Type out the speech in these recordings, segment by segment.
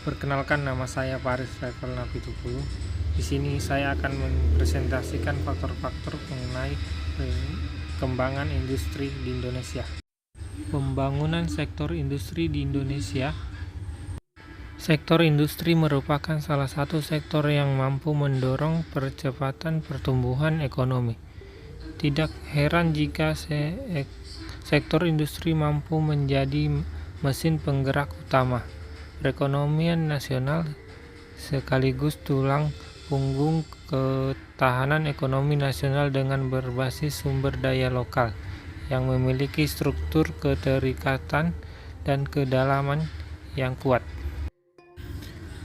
Perkenalkan, nama saya Faris Raifal Napitupulu. Di sini saya akan mempresentasikan faktor-faktor mengenai perkembangan industri di Indonesia. Pembangunan sektor industri di Indonesia. Sektor industri merupakan salah satu sektor yang mampu mendorong percepatan pertumbuhan ekonomi. Tidak heran jika sektor industri mampu menjadi mesin penggerak utama perekonomian nasional sekaligus tulang punggung ketahanan ekonomi nasional dengan berbasis sumber daya lokal yang memiliki struktur keterikatan dan kedalaman yang kuat.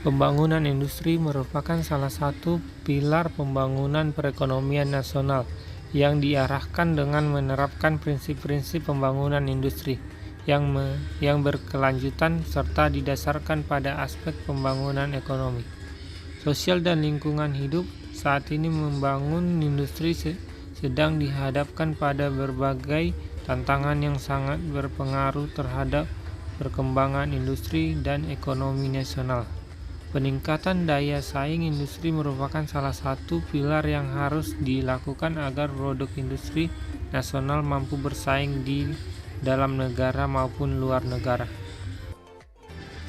Pembangunan industri merupakan salah satu pilar pembangunan perekonomian nasional yang diarahkan dengan menerapkan prinsip-prinsip pembangunan industri yang berkelanjutan serta didasarkan pada aspek pembangunan ekonomi, sosial dan lingkungan hidup. Saat ini membangun industri sedang dihadapkan pada berbagai tantangan yang sangat berpengaruh terhadap perkembangan industri dan ekonomi nasional. Peningkatan daya saing industri merupakan salah satu pilar yang harus dilakukan agar produk industri nasional mampu bersaing di dalam negara maupun luar negara.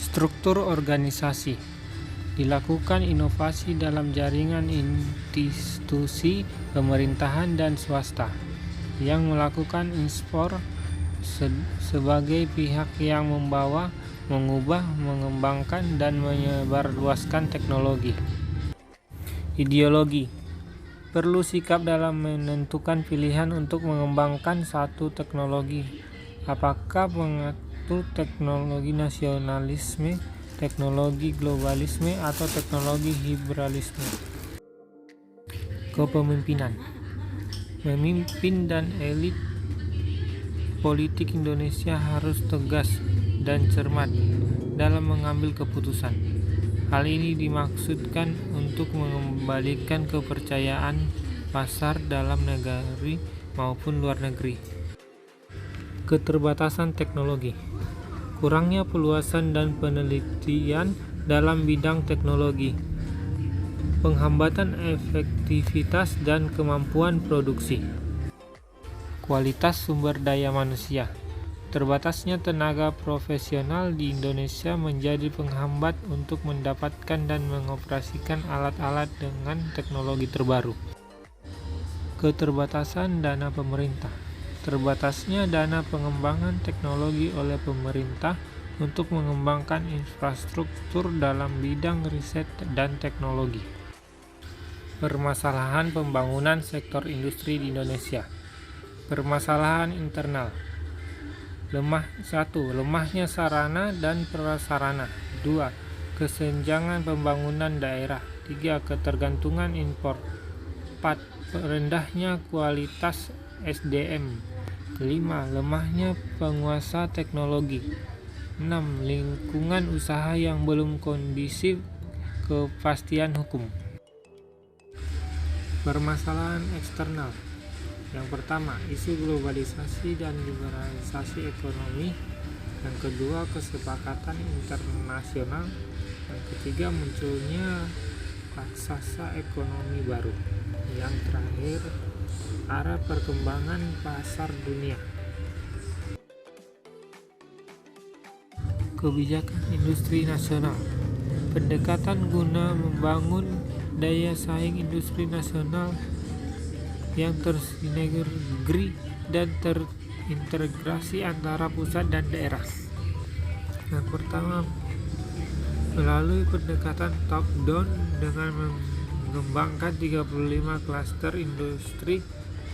Struktur organisasi. Dilakukan inovasi dalam jaringan institusi pemerintahan dan swasta yang melakukan ekspor sebagai pihak yang mengubah, mengembangkan, dan menyebarluaskan teknologi. Ideologi. Perlu sikap dalam menentukan pilihan untuk mengembangkan satu teknologi. Apakah mengatur teknologi nasionalisme, teknologi globalisme, atau teknologi liberalisme? Kepemimpinan. Pemimpin dan elit politik Indonesia harus tegas dan cermat dalam mengambil keputusan. Hal ini dimaksudkan untuk mengembalikan kepercayaan pasar dalam negeri maupun luar negeri. Keterbatasan teknologi. Kurangnya peluasan dan penelitian dalam bidang teknologi. Penghambatan efektivitas dan kemampuan produksi. Kualitas sumber daya manusia. Terbatasnya tenaga profesional di Indonesia menjadi penghambat untuk mendapatkan dan mengoperasikan alat-alat dengan teknologi terbaru. Keterbatasan dana pemerintah. Terbatasnya dana pengembangan teknologi oleh pemerintah untuk mengembangkan infrastruktur dalam bidang riset dan teknologi. Permasalahan pembangunan sektor industri di Indonesia. Permasalahan internal. 1. Lemahnya sarana dan prasarana. 2. Kesenjangan pembangunan daerah. 3. Ketergantungan impor. 4. Rendahnya kualitas SDM. 5. Lemahnya penguasa teknologi. 6. Lingkungan usaha yang belum kondusif, kepastian hukum. Permasalahan eksternal. Yang pertama, isu globalisasi dan liberalisasi ekonomi. Yang kedua, kesepakatan internasional. Yang ketiga, munculnya raksasa ekonomi baru. Yang terakhir, arah perkembangan pasar dunia. Kebijakan industri nasional. Pendekatan guna membangun daya saing industri nasional yang tersinergi dan terintegrasi antara pusat dan daerah. Yang pertama, melalui pendekatan top down dengan mengembangkan 35 klaster industri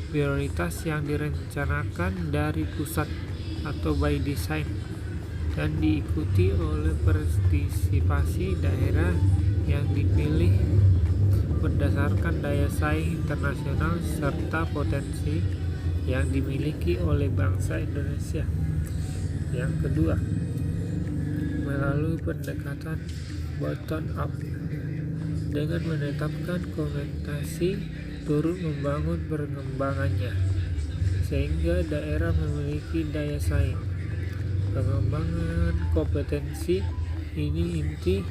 prioritas yang direncanakan dari pusat atau by design dan diikuti oleh partisipasi daerah yang dipilih berdasarkan daya saing internasional serta potensi yang dimiliki oleh bangsa Indonesia. Yang kedua, melalui pendekatan bottom up dengan menetapkan kompetensi turut membangun pengembangannya sehingga daerah memiliki daya saing. Pengembangan kompetensi ini inti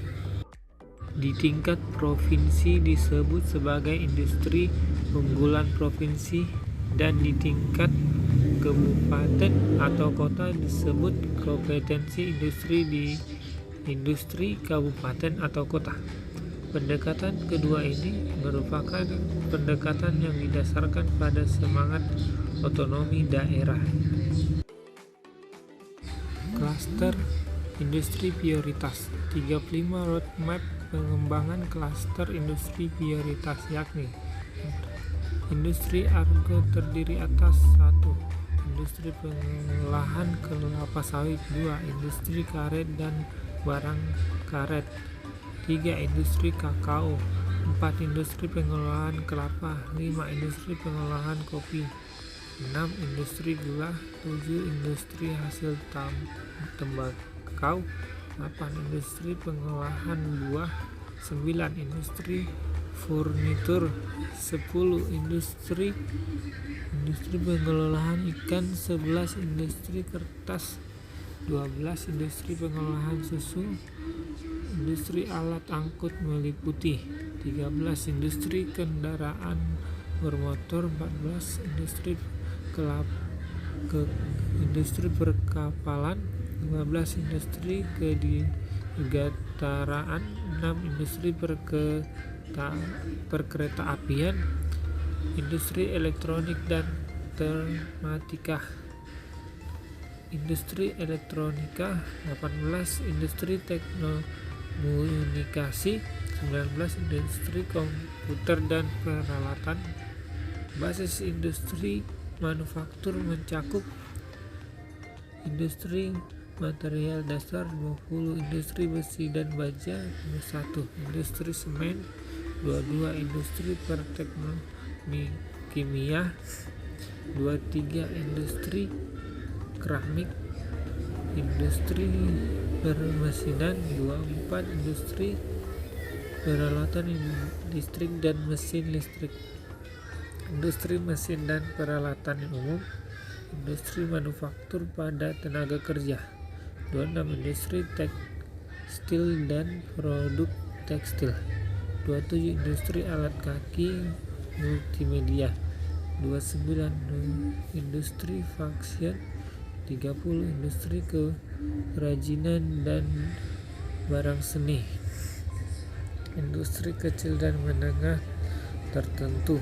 di tingkat provinsi disebut sebagai industri unggulan provinsi, dan di tingkat kabupaten atau kota disebut kompetensi industri di industri kabupaten atau kota. Pendekatan kedua ini merupakan pendekatan yang didasarkan pada semangat otonomi daerah. Klaster industri prioritas. 35 roadmap pengembangan klaster industri prioritas, yakni industri argo terdiri atas 1. Industri pengolahan kelapa sawit. 2. Industri karet dan barang karet. 3. Industri kakao. 4. Industri pengolahan kelapa. 5. Industri pengolahan kopi. 6. Industri gula. 7. Industri hasil tembakau. 8. Industri pengolahan buah. 9. Industri furnitur. 10. Industri pengolahan ikan. 11. Industri kertas. 12. Industri pengolahan susu. Industri alat angkut meliputi 13. Industri kendaraan bermotor. 14. Industri perkapalan. 15. Industri kedirgataraan. 6. Industri perkereta-apian. Industri elektronik dan tematika. Industri elektronika. 18. Industri komunikasi. 19. Industri komputer dan peralatan. Basis industri manufaktur mencakup industri material dasar. 20. Industri besi dan baja. 21. Industri semen. 22. Industri perteknik kimia. 23. Industri keramik. Industri permesinan. 24. Industri peralatan listrik dan mesin listrik. Industri mesin dan peralatan umum. Industri manufaktur pada tenaga kerja. 26. Industri tekstil dan produk tekstil. 27. Industri alat kaki multimedia. 29. Industri fashion. 30. Industri kerajinan dan barang seni. Industri kecil dan menengah tertentu.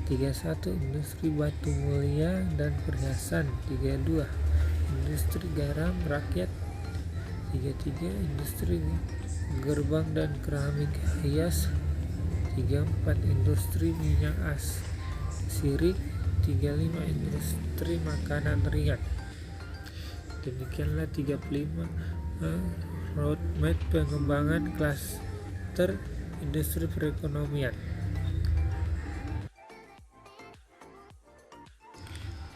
31. Industri batu mulia dan perhiasan. 32. Industri garam rakyat. 33. Industri gerbang dan keramik hias. 34. Industri minyak sirih. 35. Industri makanan ringan. Demikianlah 35 roadmap pengembangan klaster industri perekonomian.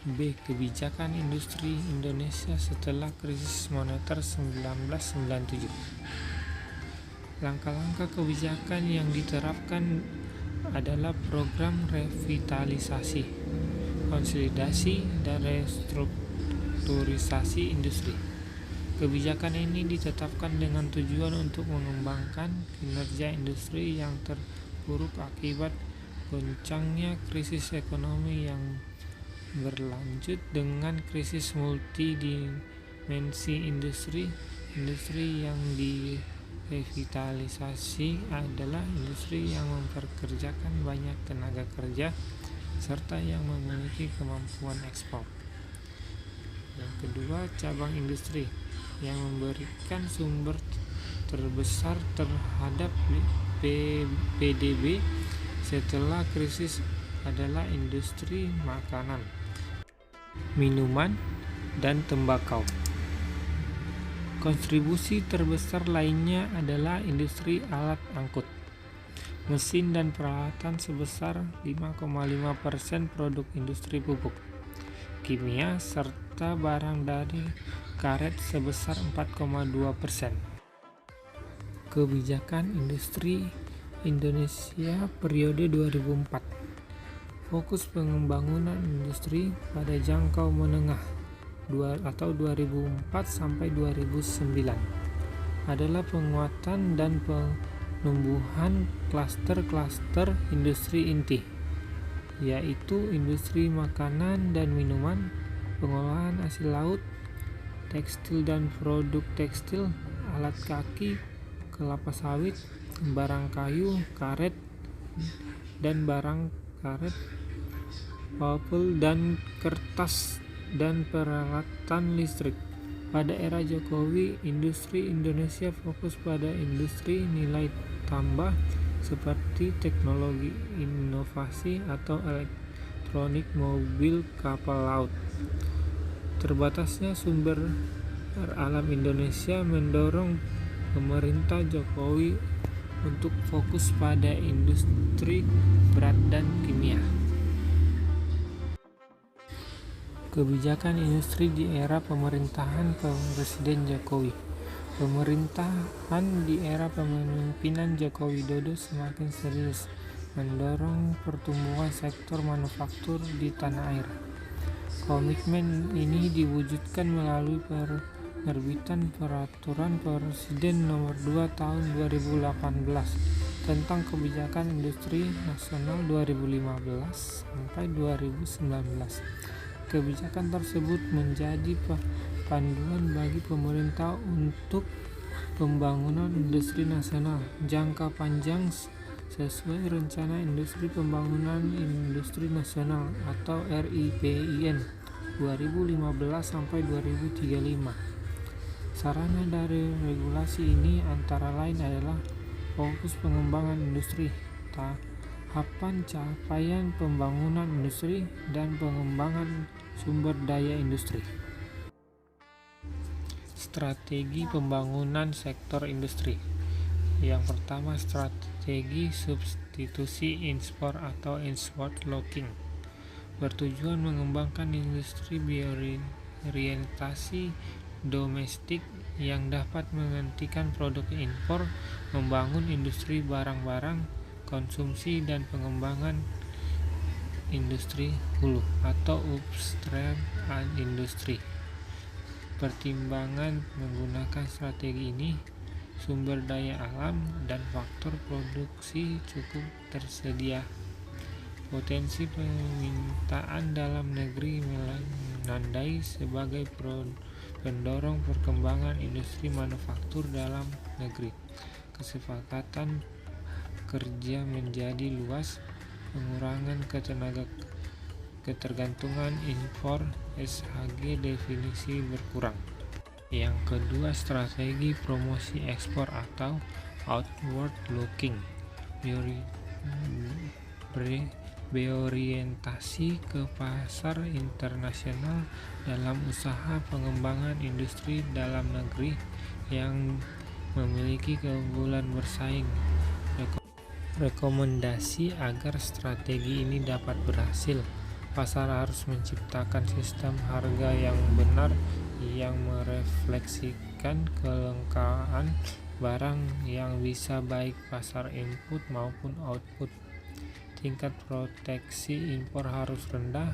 B. Kebijakan industri Indonesia setelah krisis moneter 1997. Langkah-langkah kebijakan yang diterapkan adalah program revitalisasi, konsolidasi, dan restrukturisasi industri. Kebijakan ini ditetapkan dengan tujuan untuk mengembangkan kinerja industri yang terpuruk akibat goncangnya krisis ekonomi yang berlanjut dengan krisis multidimensi industri. Industri yang direvitalisasi adalah industri yang mempekerjakan banyak tenaga kerja serta yang memiliki kemampuan ekspor. Yang kedua, cabang industri yang memberikan sumber terbesar terhadap PDB setelah krisis adalah industri makanan, minuman, dan tembakau. Kontribusi terbesar lainnya adalah industri alat angkut, mesin dan peralatan sebesar 5,5% produk industri pupuk, kimia, serta barang dari karet sebesar 4,2%. Kebijakan industri Indonesia periode 2004. Fokus pembangunan industri pada jangkau menengah atau 2004 sampai 2009. adalah penguatan dan penumbuhan klaster-klaster industri inti, yaitu industri makanan dan minuman, pengolahan hasil laut, tekstil dan produk tekstil, alat kaki, kelapa sawit, barang kayu, karet dan barang karet, pulp dan kertas, dan peralatan listrik. Pada era Jokowi, industri Indonesia fokus pada industri nilai tambah seperti teknologi inovasi atau elektronik, mobil, kapal laut. Terbatasnya sumber alam Indonesia mendorong pemerintah Jokowi untuk fokus pada industri berat dan kimia. Kebijakan industri di era pemerintahan Presiden Jokowi. Pemerintahan di era kepemimpinan Joko Widodo semakin serius mendorong pertumbuhan sektor manufaktur di tanah air. Komitmen ini diwujudkan melalui penerbitan Peraturan Presiden Nomor 2 Tahun 2018 tentang Kebijakan Industri Nasional 2015 sampai 2019. Kebijakan tersebut menjadi panduan bagi pemerintah untuk pembangunan industri nasional jangka panjang sesuai Rencana Industri Pembangunan Industri Nasional atau RIPIN 2015 sampai 2035. Sarana dari regulasi ini antara lain adalah fokus pengembangan industri, tahapan capaian pembangunan industri, dan pengembangan sumber daya industri. Strategi pembangunan sektor industri. Yang pertama, strategi substitusi impor atau export locking, bertujuan mengembangkan industri berorientasi domestik yang dapat menggantikan produk impor, membangun industri barang-barang konsumsi dan pengembangan industri hulu atau upstream industry. Pertimbangan menggunakan strategi ini, sumber daya alam dan faktor produksi cukup tersedia. Potensi permintaan dalam negeri menandai sebagai pendorong perkembangan industri manufaktur dalam negeri. Kesepakatan kerja menjadi luas, pengurangan ketergantungan impor SHG definisi berkurang. Yang kedua, strategi promosi ekspor atau outward looking, berorientasi ke pasar internasional dalam usaha pengembangan industri dalam negeri yang memiliki keunggulan bersaing. Rekomendasi agar strategi ini dapat berhasil, pasar harus menciptakan sistem harga yang benar yang merefleksikan kelangkaan barang yang bisa baik pasar input maupun output. Tingkat proteksi impor harus rendah,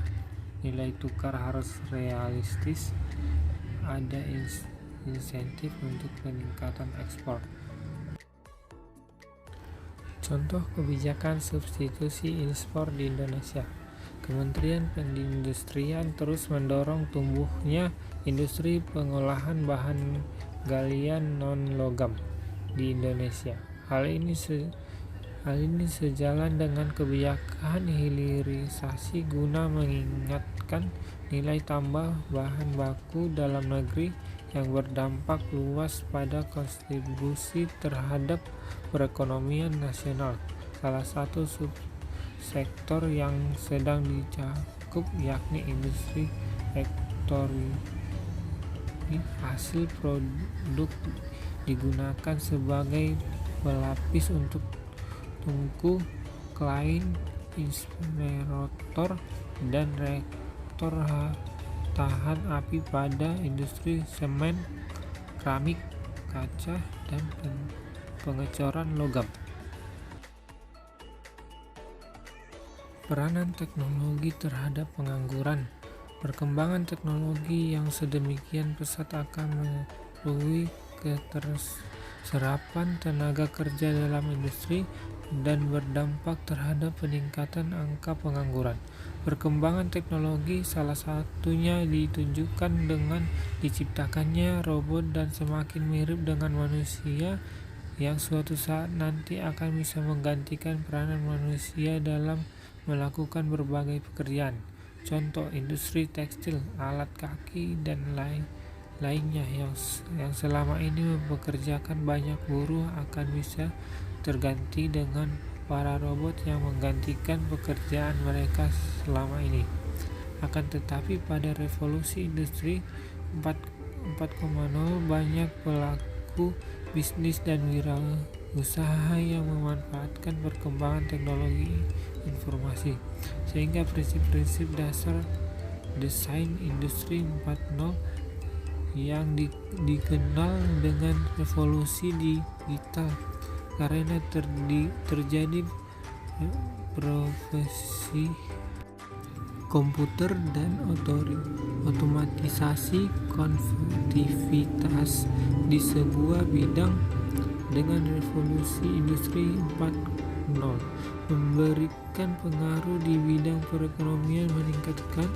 nilai tukar harus realistis, ada insentif untuk peningkatan ekspor. Contoh kebijakan substitusi impor di Indonesia. Kementerian Perindustrian terus mendorong tumbuhnya industri pengolahan bahan galian non-logam di Indonesia. Hal ini sejalan dengan kebijakan hilirisasi guna meningkatkan nilai tambah bahan baku dalam negeri yang berdampak luas pada kontribusi terhadap perekonomian nasional. Salah satu subsektor yang sedang dicakup yakni industri elektronik. Hasil produk digunakan sebagai pelapis untuk tungku, klaim, inspirator, dan reaktor tahan api pada industri semen, keramik, kaca, dan pengecoran logam. Peranan teknologi terhadap pengangguran. Perkembangan teknologi yang sedemikian pesat akan melalui keterserapan tenaga kerja dalam industri dan berdampak terhadap peningkatan angka pengangguran. Perkembangan teknologi salah satunya ditunjukkan dengan diciptakannya robot dan semakin mirip dengan manusia yang suatu saat nanti akan bisa menggantikan peranan manusia dalam melakukan berbagai pekerjaan. Contoh, industri tekstil, alat kaki, dan lainnya yang selama ini mempekerjakan banyak buruh akan bisa terganti dengan para robot yang menggantikan pekerjaan mereka selama ini. Akan tetapi pada revolusi industri 4.0 banyak pelaku bisnis dan wirausaha yang memanfaatkan perkembangan teknologi informasi, sehingga prinsip-prinsip dasar desain industri 4.0 yang dikenal dengan revolusi digital karena terjadi profesi komputer dan otomatisasi konektivitas di sebuah bidang. Dengan revolusi industri 4.0 memberikan pengaruh di bidang perekonomian meningkatkan,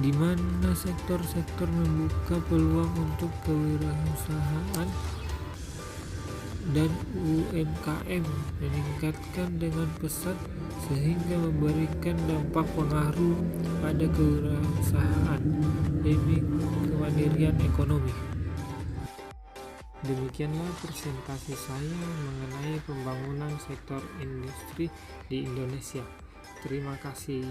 di mana sektor-sektor membuka peluang untuk kewirausahaan dan UMKM meningkatkan dengan pesat, sehingga memberikan dampak pengaruh pada kewirausahaan demi kemandirian ekonomi. Demikianlah presentasi saya mengenai pembangunan sektor industri di Indonesia. Terima kasih.